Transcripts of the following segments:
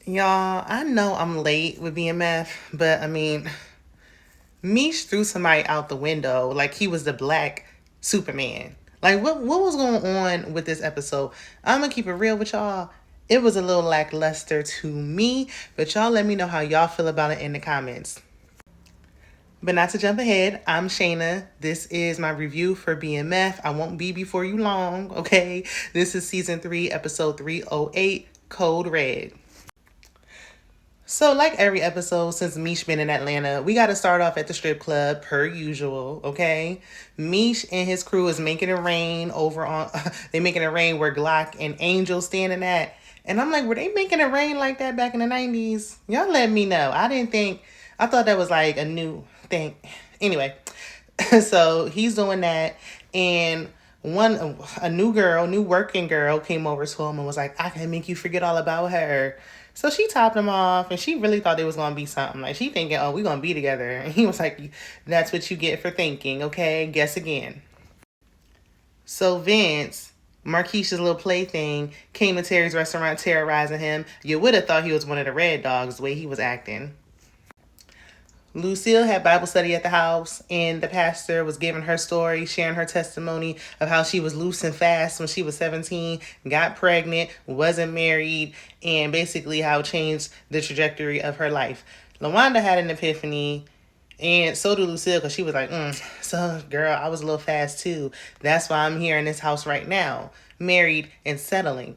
Y'all, I know I'm late with BMF, but Meech threw somebody out the window like he was the black Superman. Like, what was going on with this episode? I'm gonna keep it real with y'all. It was a little lackluster to me, but y'all let me know how y'all feel about it in the comments. But not to jump ahead, I'm Shayna. This is my review for BMF. I won't be before you long, okay? This is season 3, episode 308, Code Red. So, like every episode since Meech been in Atlanta, we got to start off at the strip club per usual, okay? Meech and his crew is making it rain over on, they making it rain where Glock and Angel standing at. And I'm like, were they making it rain like that back in the 90s? Y'all let me know. I thought that was like a new thing. Anyway, so he's doing that. And a new working girl came over to him and was like, I can make you forget all about her. So she topped him off, and she really thought it was going to be something. Like, she thinking, oh, we're going to be together. And he was like, that's what you get for thinking, okay? Guess again. So Vince, Marquisha's little plaything, came to Terry's restaurant terrorizing him. You would have thought he was one of the Red Dogs the way he was acting. Lucille had Bible study at the house, and the pastor was giving her story, sharing her testimony of how she was loose and fast when she was 17, got pregnant, wasn't married, and basically how it changed the trajectory of her life. LaWanda had an epiphany, and so did Lucille, because she was like, so girl, I was a little fast too. That's why I'm here in this house right now, married and settling.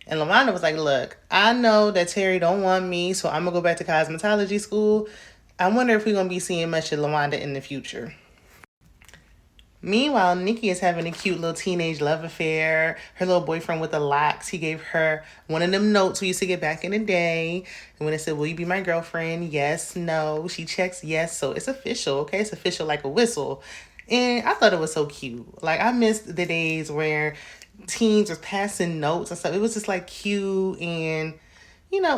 And LaWanda was like, look, I know that Terry don't want me, so I'm going to go back to cosmetology school. I wonder if we're going to be seeing much of LaWanda in the future. Meanwhile, Nikki is having a cute little teenage love affair. Her little boyfriend with the locks, he gave her one of them notes we used to get back in the day. And when it said, will you be my girlfriend? Yes, no. She checks yes. So it's official, okay? It's official like a whistle. And I thought it was so cute. Like, I missed the days where teens was passing notes and stuff. It was just like cute and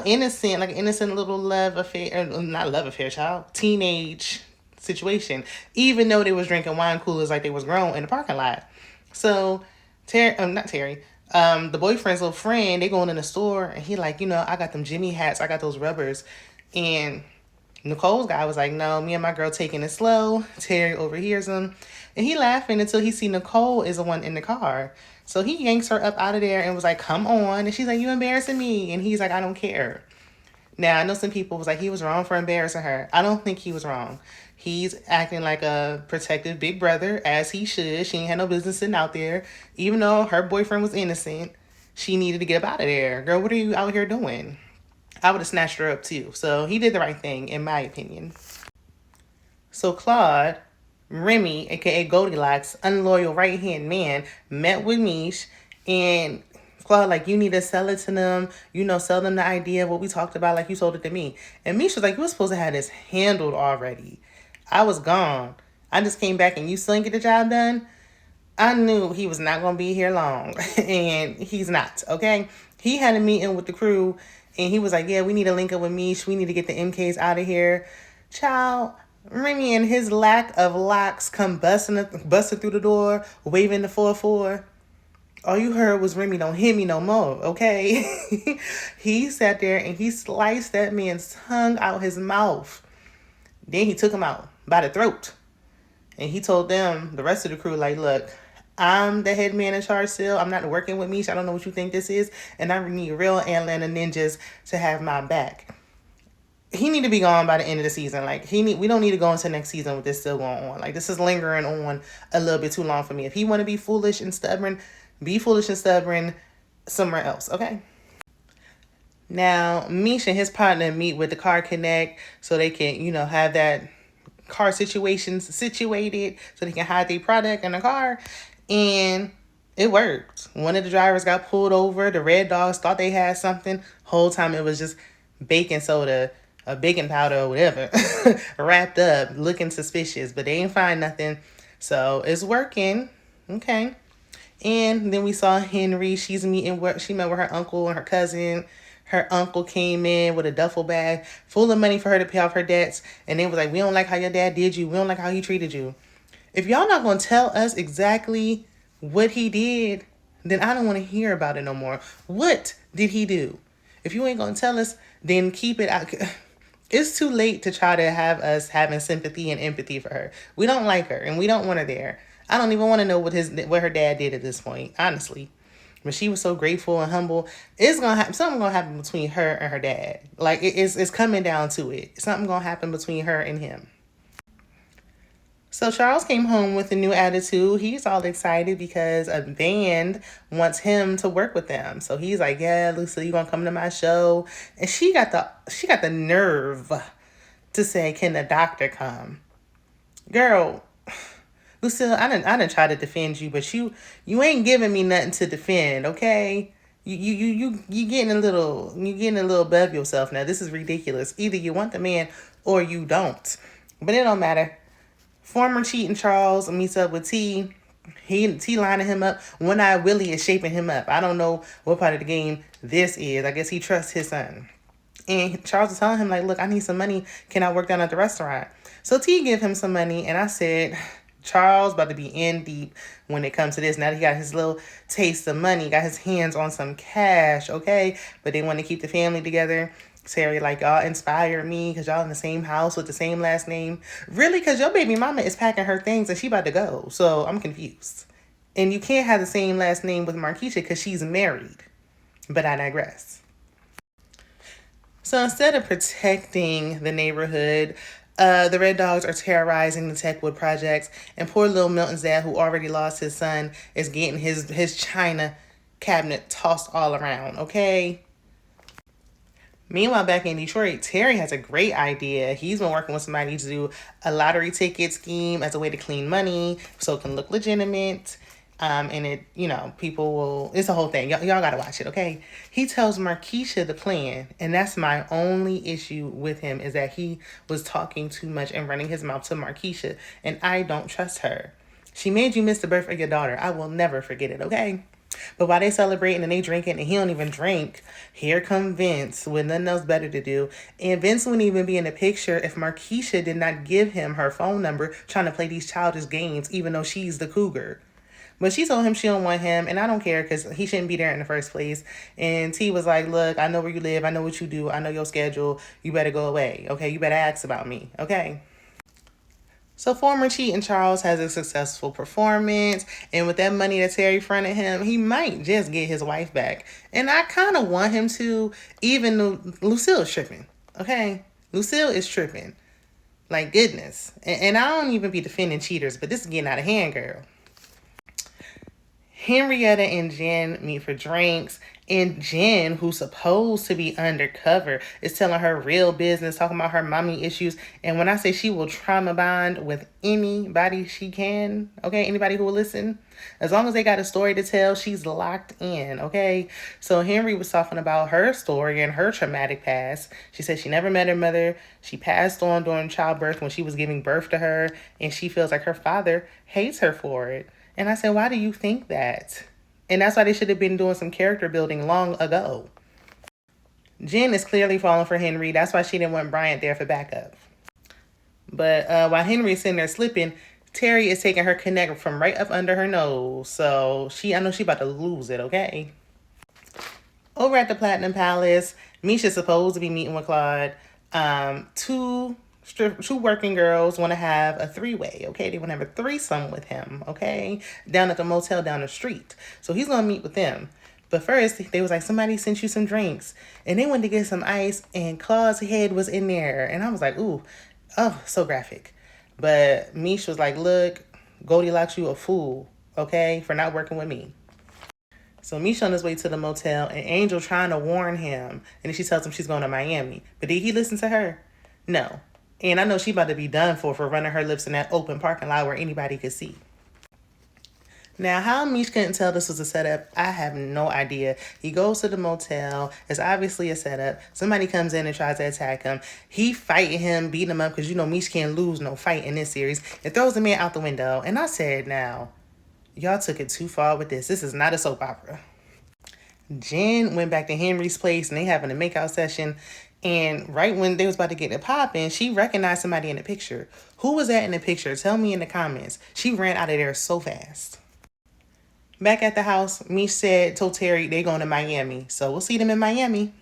innocent, like an innocent little love affair, not love affair, child, teenage situation, even though they was drinking wine coolers like they was grown in the parking lot. So, the boyfriend's little friend, they going in the store, and he like, I got them Jimmy hats, I got those rubbers, and Nicole's guy was like, no, me and my girl taking it slow. Terry overhears him, and he laughing until he see Nicole is the one in the car. So he yanks her up out of there and was like, come on. And she's like, you embarrassing me. And he's like, I don't care. Now, I know some people was like, he was wrong for embarrassing her. I don't think he was wrong. He's acting like a protective big brother, as he should. She ain't had no business sitting out there. Even though her boyfriend was innocent, she needed to get up out of there. Girl, what are you out here doing? I would have snatched her up too. So he did the right thing, in my opinion. So Claude, Remy, aka Goldilocks, unloyal right-hand man, met with Meech, and Claude like, you need to sell it to them, sell them the idea of what we talked about like you sold it to me. And Meech was like, you were supposed to have this handled already. I was gone. I just came back and you still didn't get the job done. I knew he was not going to be here long, and he's not, okay? He had a meeting with the crew, and he was like, yeah, we need to link up with Meech. We need to get the MKs out of here. Child, Remy and his lack of locks come busting through the door, waving the 4-4. All you heard was, Remy, don't hit me no more, okay? He sat there and he sliced that man's tongue out his mouth. Then he took him out by the throat. And he told them, the rest of the crew, like, look, I'm the head man in charge still. I'm not working with Meech. I don't know what you think this is. And I need real Atlanta ninjas to have my back. He need to be gone by the end of the season. Like, we don't need to go into next season with this still going on. Like, this is lingering on a little bit too long for me. If he want to be foolish and stubborn, be foolish and stubborn somewhere else, okay? Now, Meech and his partner meet with the car connect so they can, have that car situations situated so they can hide their product in the car. And it worked. One of the drivers got pulled over. The Red Dogs thought they had something. Whole time it was just baking soda, a baking powder or whatever, wrapped up, looking suspicious, but they ain't find nothing. So it's working. Okay. And then we saw Henry. She met with her uncle and her cousin. Her uncle came in with a duffel bag full of money for her to pay off her debts. And they was like, we don't like how your dad did you. We don't like how he treated you. If y'all not going to tell us exactly what he did, then I don't want to hear about it no more. What did he do? If you ain't gonna tell us, then keep it out. It's too late to try to have us having sympathy and empathy for her. We don't like her and we don't want her there. I don't even want to know what her dad did at this point, honestly. But she was so grateful and humble. It's gonna happen. Something gonna happen between her and her dad. Like it's coming down to it. Something gonna happen between her and him. So Charles came home with a new attitude. He's all excited because a band wants him to work with them. So he's like, "Yeah, Lucille, you gonna come to my show?" And she got the nerve to say, "Can the doctor come?" Girl, Lucille, I didn't try to defend you, but you ain't giving me nothing to defend, okay? You getting a little above yourself now. This is ridiculous. Either you want the man or you don't. But it don't matter. Former cheating Charles meets up with T. T lining him up. One-eyed Willie is shaping him up. I don't know what part of the game this is. I guess he trusts his son. And Charles is telling him, like, look, I need some money. Can I work down at the restaurant? So T give him some money. And I said, Charles about to be in deep when it comes to this. Now that he got his little taste of money, got his hands on some cash, okay? But they want to keep the family together. Terry, like, y'all inspired me because y'all in the same house with the same last name. Really? Because your baby mama is packing her things and she about to go. So I'm confused. And you can't have the same last name with Marquisha because she's married. But I digress. So instead of protecting the neighborhood, the Red Dogs are terrorizing the Techwood projects. And poor little Milton's dad, who already lost his son, is getting his china cabinet tossed all around, okay? Meanwhile, back in Detroit, Terry has a great idea. He's been working with somebody to do a lottery ticket scheme as a way to clean money so it can look legitimate. And it, people will, it's a whole thing. Y'all gotta watch it, okay? He tells Marquisha the plan, and that's my only issue with him, is that he was talking too much and running his mouth to Marquisha, and I don't trust her. She made you miss the birth of your daughter. I will never forget it, okay? But while they celebrating and they drinking and he don't even drink, here come Vince with nothing else better to do. And Vince wouldn't even be in the picture if Marquisha did not give him her phone number trying to play these childish games, even though she's the cougar. But she told him she don't want him, and I don't care because he shouldn't be there in the first place. And T was like, look, I know where you live. I know what you do. I know your schedule. You better go away, okay? You better ask about me, okay? So former cheating Charles has a successful performance, and with that money that Terry fronted him, he might just get his wife back. And I kind of want him to, even though Lucille's tripping, okay? Lucille is tripping. Like, goodness. And I don't even be defending cheaters, but this is getting out of hand, girl. Henrietta and Jen meet for drinks, and Jen, who's supposed to be undercover, is telling her real business, talking about her mommy issues. And when I say she will trauma bond with anybody she can, okay, anybody who will listen, as long as they got a story to tell, she's locked in, okay? So Henry was talking about her story and her traumatic past. She said she never met her mother. She passed on during childbirth when she was giving birth to her, and she feels like her father hates her for it. And I said, why do you think that? And that's why they should have been doing some character building long ago. Jen is clearly falling for Henry. That's why she didn't want Bryant there for backup. But while Henry's sitting there slipping, Terry is taking her connect from right up under her nose. So I know she about to lose it, okay? Over at the Platinum Palace, Meech is supposed to be meeting with Claude. Two working girls want to have a three-way, okay? They want to have a threesome with him, okay? Down at the motel down the street. So he's going to meet with them. But first, they was like, somebody sent you some drinks. And they wanted to get some ice, and Claude's head was in there. And I was like, ooh, oh, so graphic. But Meech was like, look, Goldilocks, you a fool, okay, for not working with me. So Meech on his way to the motel, and Angel trying to warn him. And then she tells him she's going to Miami. But did he listen to her? No. And I know she about to be done for running her lips in that open parking lot where anybody could see. Now, how Meech couldn't tell this was a setup, I have no idea. He goes to the motel. It's obviously a setup. Somebody comes in and tries to attack him. He fighting him, beating him up, because Meech can't lose no fight in this series, and throws the man out the window. And I said, now, y'all took it too far with this. This is not a soap opera. Jen went back to Henry's place, and they having a makeout session. And right when they was about to get it popping, she recognized somebody in the picture. Who was that in the picture? Tell me in the comments. She ran out of there so fast. Back at the house, Meech told Terry they going to Miami. So we'll see them in Miami.